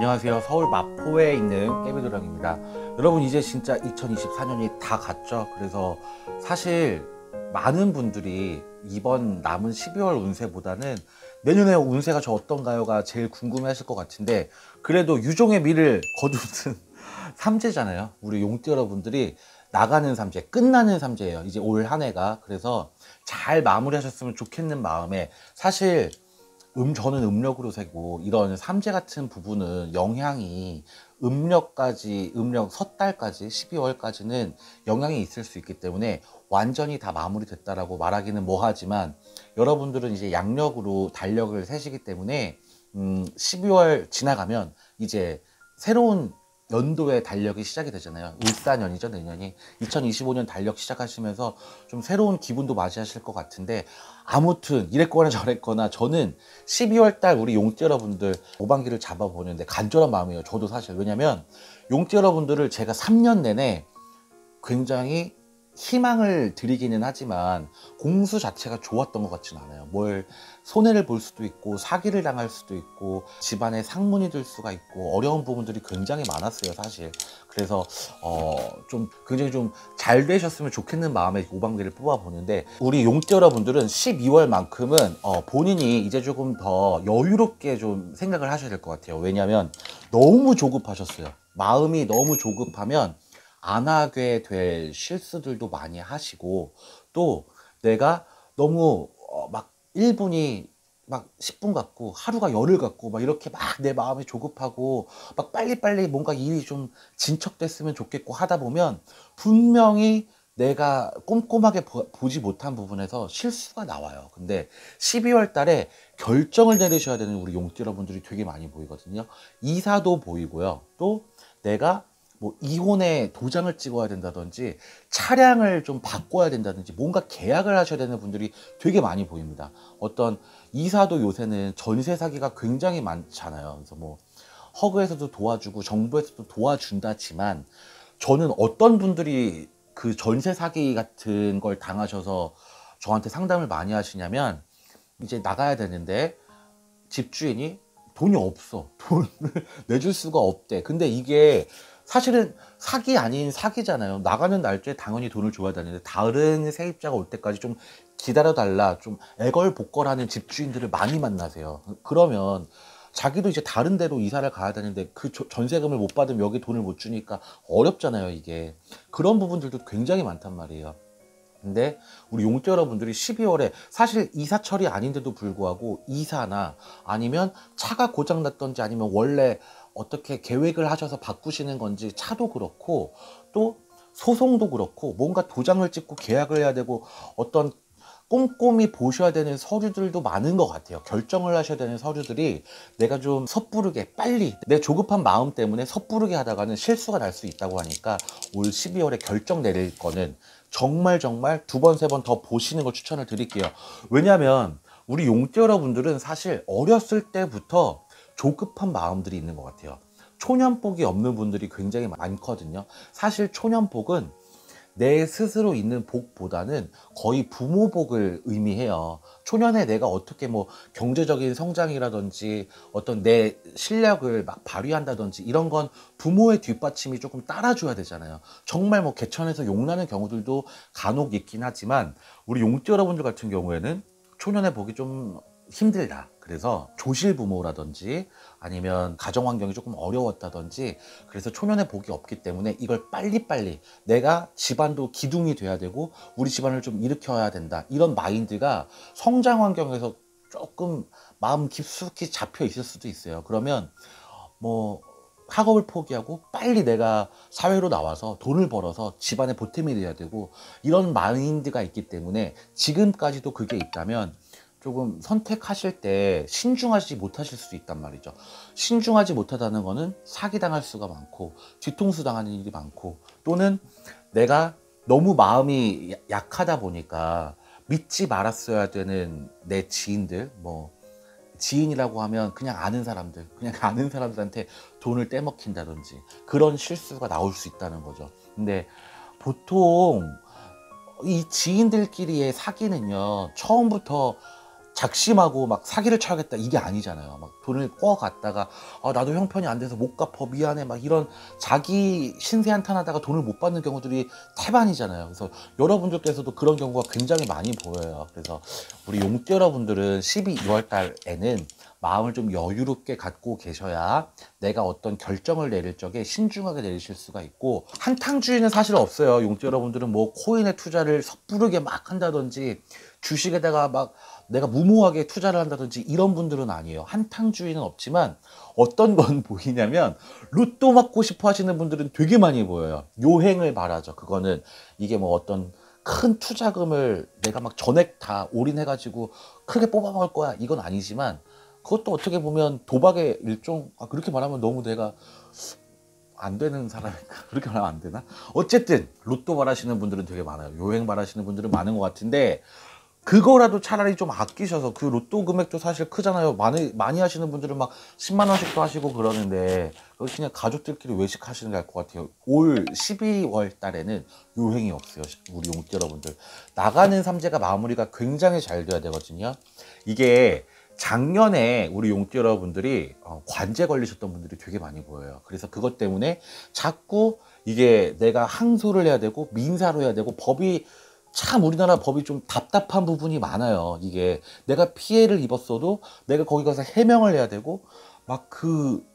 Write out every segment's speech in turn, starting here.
안녕하세요. 서울 마포에 있는 깨비도랑입니다. 여러분, 이제 진짜 2024년이 다 갔죠. 그래서 사실 많은 분들이 이번 남은 12월 운세보다는 내년에 운세가 저 어떤가요가 제일 궁금해 하실 것 같은데, 그래도 유종의 미를 거두는 삼재잖아요. 우리 용띠 여러분들이 나가는 삼재, 끝나는 삼재예요. 이제 올 한 해가. 그래서 잘 마무리하셨으면 좋겠는 마음에, 사실 저는 음력으로 세고 이런 삼재 같은 부분은 영향이 음력 섣달까지 12월까지는 영향이 있을 수 있기 때문에 완전히 다 마무리됐다라고 말하기는 뭐하지만, 여러분들은 이제 양력으로 달력을 세시기 때문에 12월 지나가면 이제 새로운 연도의 달력이 시작이 되잖아요. 울사년이죠, 내년이. 2025년 달력 시작하시면서 좀 새로운 기분도 맞이하실 것 같은데, 아무튼 이랬거나 저랬거나 저는 12월 달 우리 용띠 여러분들 모반기를 잡아보는데 간절한 마음이에요. 저도 사실. 왜냐면 용띠 여러분들을 제가 3년 내내 굉장히 희망을 드리기는 하지만 공수 자체가 좋았던 것 같지는 않아요. 뭘 손해를 볼 수도 있고 사기를 당할 수도 있고 집안에 상문이 들 수가 있고 어려운 부분들이 굉장히 많았어요, 사실. 그래서 좀 굉장히 좀 잘 되셨으면 좋겠는 마음에 오방기를 뽑아보는데, 우리 용띠 여러분들은 12월만큼은 본인이 이제 조금 더 여유롭게 좀 생각을 하셔야 될 것 같아요. 왜냐하면 너무 조급하셨어요. 마음이 너무 조급하면 안 하게 될 실수들도 많이 하시고, 또 내가 너무 막 1분이 막 10분 같고 하루가 열흘 같고 막 이렇게 막 내 마음이 조급하고 막 빨리빨리 뭔가 일이 좀 진척됐으면 좋겠고 하다 보면 분명히 내가 꼼꼼하게 보지 못한 부분에서 실수가 나와요. 근데 12월 달에 결정을 내리셔야 되는 우리 용띠 여러분들이 되게 많이 보이거든요. 이사도 보이고요. 또 내가 뭐 이혼의 도장을 찍어야 된다든지 차량을 좀 바꿔야 된다든지 뭔가 계약을 하셔야 되는 분들이 되게 많이 보입니다. 어떤 이사도 요새는 전세 사기가 굉장히 많잖아요. 그래서 뭐 허그에서도 도와주고 정부에서도 도와준다지만, 저는 어떤 분들이 그 전세 사기 같은 걸 당하셔서 저한테 상담을 많이 하시냐면, 이제 나가야 되는데 집주인이 돈이 없어. 돈을 내줄 수가 없대. 근데 이게 사실은 사기 아닌 사기잖아요. 나가는 날짜에 당연히 돈을 줘야 되는데 다른 세입자가 올 때까지 좀 기다려달라, 좀 애걸복걸하는 집주인들을 많이 만나세요. 그러면 자기도 이제 다른 데로 이사를 가야 되는데 그 전세금을 못 받으면 여기 돈을 못 주니까 어렵잖아요, 이게. 그런 부분들도 굉장히 많단 말이에요. 근데 우리 용띠 여러분들이 12월에 사실 이사 처리 아닌데도 불구하고 이사나 아니면 차가 고장났던지 아니면 원래 어떻게 계획을 하셔서 바꾸시는 건지 차도 그렇고 또 소송도 그렇고 뭔가 도장을 찍고 계약을 해야 되고 어떤 꼼꼼히 보셔야 되는 서류들도 많은 것 같아요. 결정을 하셔야 되는 서류들이 내가 좀 섣부르게 빨리 내 조급한 마음 때문에 섣부르게 하다가는 실수가 날 수 있다고 하니까 올 12월에 결정 내릴 거는 정말 두 번, 세 번 더 보시는 걸 추천을 드릴게요. 왜냐하면 우리 용띠 여러분들은 사실 어렸을 때부터 조급한 마음들이 있는 것 같아요. 초년복이 없는 분들이 굉장히 많거든요. 사실 초년복은 내 스스로 있는 복보다는 거의 부모 복을 의미해요. 초년에 내가 어떻게 뭐 경제적인 성장이라든지 어떤 내 실력을 막 발휘한다든지 이런 건 부모의 뒷받침이 조금 따라줘야 되잖아요. 정말 뭐 개천에서 용나는 경우들도 간혹 있긴 하지만, 우리 용띠 여러분들 같은 경우에는 초년에 복이 좀 힘들다. 그래서 조실 부모라든지 아니면 가정 환경이 조금 어려웠다든지, 그래서 초년에 복이 없기 때문에 이걸 빨리빨리 내가 집안도 기둥이 돼야 되고 우리 집안을 좀 일으켜야 된다, 이런 마인드가 성장 환경에서 조금 마음 깊숙이 잡혀 있을 수도 있어요. 그러면 뭐 학업을 포기하고 빨리 내가 사회로 나와서 돈을 벌어서 집안에 보탬이 돼야 되고 이런 마인드가 있기 때문에 지금까지도 그게 있다면 조금 선택하실 때 신중하지 못하실 수 있단 말이죠. 신중하지 못하다는 거는 사기당할 수가 많고 뒤통수 당하는 일이 많고, 또는 내가 너무 마음이 약하다 보니까 믿지 말았어야 되는 내 지인들, 뭐 지인이라고 하면 그냥 아는 사람들, 그냥 아는 사람들한테 돈을 떼먹힌다든지 그런 실수가 나올 수 있다는 거죠. 근데 보통 이 지인들끼리의 사기는요, 처음부터 작심하고 막 사기를 쳐야겠다 이게 아니잖아요. 막 돈을 꿔갔다가 나도 형편이 안 돼서 못 갚어 미안해 막 이런 자기 신세 한탄하다가 돈을 못 받는 경우들이 태반이잖아요. 그래서 여러분들께서도 그런 경우가 굉장히 많이 보여요. 그래서 우리 용띠 여러분들은 12월 달에는 마음을 좀 여유롭게 갖고 계셔야 내가 어떤 결정을 내릴 적에 신중하게 내리실 수가 있고, 한탕주의는 사실 없어요. 용띠 여러분들은 뭐 코인에 투자를 섣부르게 막 한다든지 주식에다가 막 내가 무모하게 투자를 한다든지 이런 분들은 아니에요. 한탕주의는 없지만 어떤 건 보이냐면 로또 맞고 싶어 하시는 분들은 되게 많이 보여요. 요행을 바라죠. 그거는 이게 뭐 어떤 큰 투자금을 내가 막 전액 다 올인해가지고 크게 뽑아먹을 거야 이건 아니지만, 그것도 어떻게 보면 도박의 일종, 그렇게 말하면 너무 내가 안 되는 사람인가? 그렇게 말하면 안 되나? 어쨌든 로또 바라시는 분들은 되게 많아요. 요행 바라시는 분들은 많은 것 같은데, 그거라도 차라리 좀 아끼셔서, 그 로또 금액도 사실 크잖아요. 많이 하시는 분들은 막 10만 원씩도 하시고 그러는데, 그거 그냥 가족들끼리 외식하시는 게 알 것 같아요. 올 12월 달에는 요행이 없어요. 우리 용띠 여러분들. 나가는 삼재가 마무리가 굉장히 잘 돼야 되거든요. 이게 작년에 우리 용띠 여러분들이 관제 걸리셨던 분들이 되게 많이 보여요. 그래서 그것 때문에 자꾸 이게 내가 항소를 해야 되고 민사로 해야 되고, 법이 참 우리나라 법이 좀 답답한 부분이 많아요. 이게 내가 피해를 입었어도 내가 거기 가서 해명을 해야 되고 막 그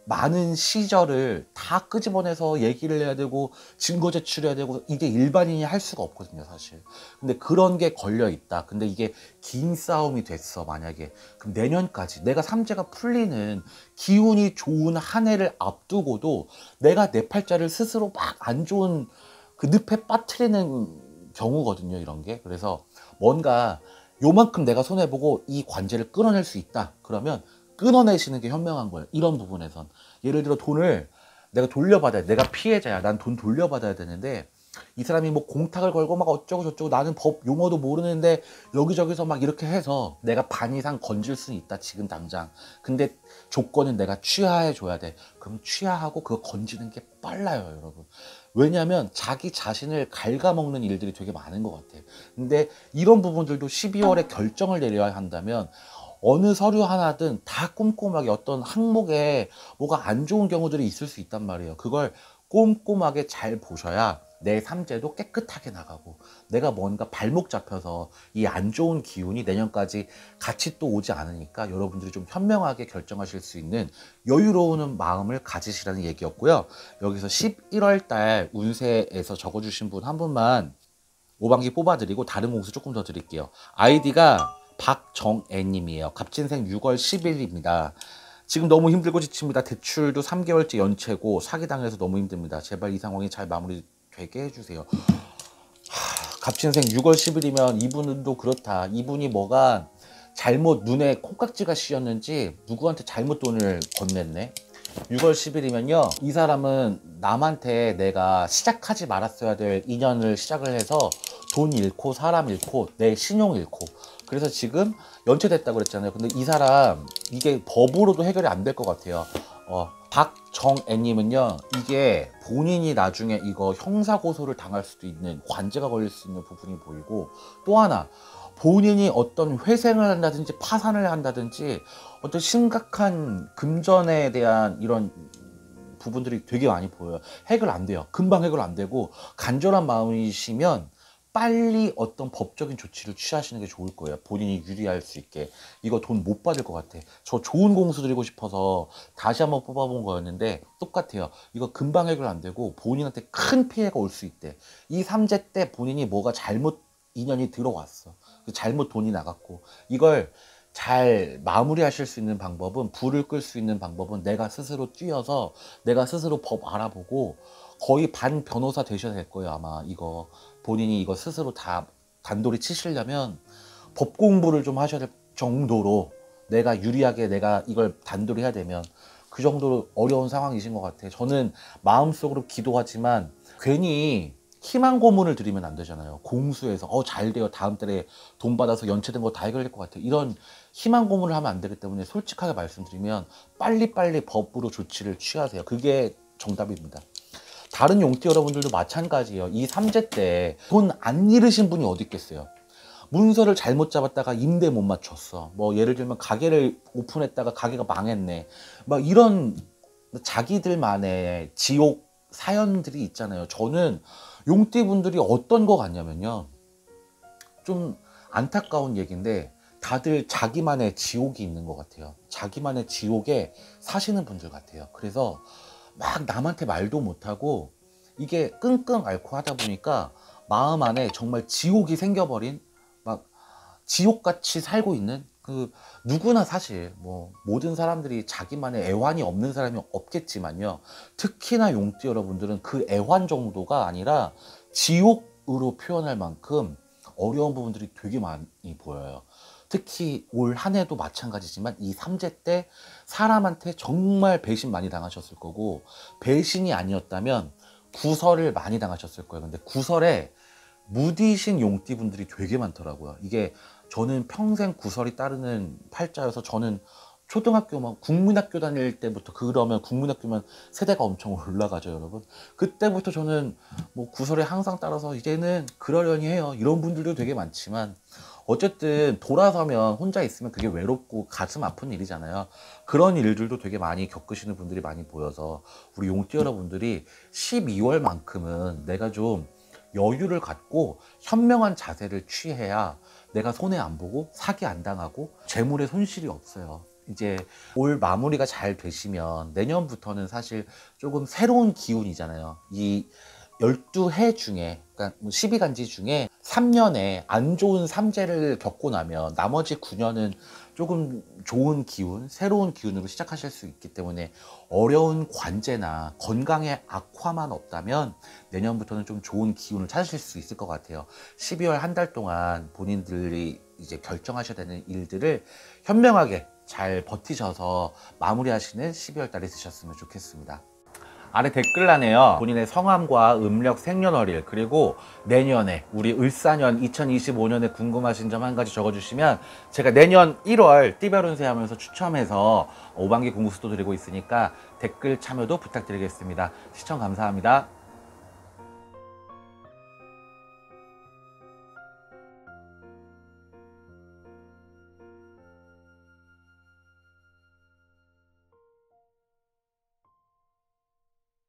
많은 시절을 다 끄집어내서 얘기를 해야 되고 증거 제출해야 되고, 이게 일반인이 할 수가 없거든요 사실. 근데 그런 게 걸려 있다. 근데 이게 긴 싸움이 됐어 만약에. 그럼 내년까지 내가 삼재가 풀리는 기운이 좋은 한 해를 앞두고도 내가 내 팔자를 스스로 막 안 좋은 그 늪에 빠뜨리는 경우거든요 이런 게. 그래서 뭔가 요만큼 내가 손해보고 이 관제를 끊어낼 수 있다 그러면 끊어내시는 게 현명한 거예요. 이런 부분에선 예를 들어 돈을 내가 돌려받아야 돼. 내가 피해자야. 난 돈 돌려받아야 되는데 이 사람이 뭐 공탁을 걸고 막 어쩌고 저쩌고, 나는 법 용어도 모르는데 여기저기서 막 이렇게 해서 내가 반 이상 건질 수는 있다 지금 당장. 근데 조건은 내가 취하해 줘야 돼. 그럼 취하하고 그거 건지는 게 빨라요 여러분. 왜냐하면 자기 자신을 갉아먹는 일들이 되게 많은 것 같아요. 근데 이런 부분들도 12월에 결정을 내려야 한다면 어느 서류 하나든 다 꼼꼼하게, 어떤 항목에 뭐가 안 좋은 경우들이 있을 수 있단 말이에요. 그걸 꼼꼼하게 잘 보셔야 내 삼재도 깨끗하게 나가고, 내가 뭔가 발목 잡혀서 이 안 좋은 기운이 내년까지 같이 또 오지 않으니까 여러분들이 좀 현명하게 결정하실 수 있는 여유로운 마음을 가지시라는 얘기였고요. 여기서 11월 달 운세에서 적어주신 분 한 분만 5반기 뽑아드리고 다른 공수 조금 더 드릴게요. 아이디가 박정애님이에요. 갑진생 6월 10일입니다. 지금 너무 힘들고 지칩니다. 대출도 3개월째 연체고 사기당해서 너무 힘듭니다. 제발 이 상황이 잘 마무리되게 해주세요. 갑진생 6월 10일이면 이분도 그렇다. 이분이 뭐가 잘못 눈에 콩깍지가 씌었는지 누구한테 잘못 돈을 건넸네. 6월 10일이면요 이 사람은 남한테 내가 시작하지 말았어야 될 인연을 시작을 해서 돈 잃고 사람 잃고 내 신용 잃고, 그래서 지금 연체됐다고 그랬잖아요. 근데 이 사람 이게 법으로도 해결이 안 될 것 같아요. 박정애님은요 이게 본인이 나중에 이거 형사고소를 당할 수도 있는, 관제가 걸릴 수 있는 부분이 보이고, 또 하나 본인이 어떤 회생을 한다든지 파산을 한다든지 어떤 심각한 금전에 대한 이런 부분들이 되게 많이 보여요. 해결 안 돼요. 금방 해결 안 되고, 간절한 마음이시면 빨리 어떤 법적인 조치를 취하시는 게 좋을 거예요. 본인이 유리할 수 있게. 이거 돈 못 받을 것 같아. 저 좋은 공수 드리고 싶어서 다시 한번 뽑아본 거였는데 똑같아요. 이거 금방 해결 안 되고 본인한테 큰 피해가 올 수 있대. 이 삼재 때 본인이 뭐가 잘못 인연이 들어왔어. 잘못 돈이 나갔고, 이걸 잘 마무리하실 수 있는 방법은, 불을 끌 수 있는 방법은 내가 스스로 뛰어서 내가 스스로 법 알아보고, 거의 반 변호사 되셔야 될 거예요 아마. 이거 본인이 이거 스스로 다 단돌이 치시려면 법 공부를 좀 하셔야 될 정도로, 내가 유리하게 내가 이걸 단돌이 해야 되면 그 정도로 어려운 상황이신 것 같아요. 저는 마음속으로 기도하지만 괜히 희망 고문을 드리면 안 되잖아요. 공수해서 잘 돼요, 다음 달에 돈 받아서 연체된 거 다 해결될 것 같아요, 이런 희망 고문을 하면 안 되기 때문에 솔직하게 말씀드리면 빨리빨리 법으로 조치를 취하세요. 그게 정답입니다. 다른 용띠 여러분들도 마찬가지예요. 이 삼재 때 돈 안 잃으신 분이 어디 있겠어요. 문서를 잘못 잡았다가 임대 못 맞췄어. 뭐 예를 들면 가게를 오픈했다가 가게가 망했네. 막 이런 자기들만의 지옥 사연들이 있잖아요. 저는 용띠분들이 어떤 거 같냐면요. 좀 안타까운 얘기인데 다들 자기만의 지옥이 있는 것 같아요. 자기만의 지옥에 사시는 분들 같아요. 그래서 막 남한테 말도 못하고 이게 끙끙 앓고 하다 보니까 마음 안에 정말 지옥이 생겨버린, 막 지옥같이 살고 있는, 그 누구나 사실 뭐 모든 사람들이 자기만의 애환이 없는 사람이 없겠지만요, 특히나 용띠 여러분들은 그 애환 정도가 아니라 지옥으로 표현할 만큼 어려운 부분들이 되게 많이 보여요. 특히 올 한 해도 마찬가지지만 이 삼재 때 사람한테 정말 배신 많이 당하셨을 거고, 배신이 아니었다면 구설을 많이 당하셨을 거예요. 근데 구설에 무디신 용띠분들이 되게 많더라고요. 이게 저는 평생 구설이 따르는 팔자여서, 저는 초등학교 막 국민학교 다닐 때부터, 그러면 국민학교면 세대가 엄청 올라가죠, 여러분. 그때부터 저는 뭐 구설에 항상 따라서 이제는 그러려니 해요. 이런 분들도 되게 많지만 어쨌든 돌아서면 혼자 있으면 그게 외롭고 가슴 아픈 일이잖아요. 그런 일들도 되게 많이 겪으시는 분들이 많이 보여서 우리 용띠 여러분들이 12월만큼은 내가 좀 여유를 갖고 현명한 자세를 취해야 내가 손해 안 보고 사기 안 당하고 재물에 손실이 없어요. 이제 올 마무리가 잘 되시면 내년부터는 사실 조금 새로운 기운이잖아요. 이 12해 중에, 그러니까 12간지 중에 3년에 안 좋은 삼재를 겪고 나면 나머지 9년은 조금 좋은 기운, 새로운 기운으로 시작하실 수 있기 때문에 어려운 관제나 건강에 악화만 없다면 내년부터는 좀 좋은 기운을 찾으실 수 있을 것 같아요. 12월 한 달 동안 본인들이 이제 결정하셔야 되는 일들을 현명하게 잘 버티셔서 마무리하시는 12월 달이 되셨으면 좋겠습니다. 아래 댓글란에요, 본인의 성함과 음력 생년월일, 그리고 내년에 우리 을사년 2025년에 궁금하신 점 한 가지 적어주시면 제가 내년 1월 띠별 운세 하면서 추첨해서 5반기 공부수도 드리고 있으니까 댓글 참여도 부탁드리겠습니다. 시청 감사합니다.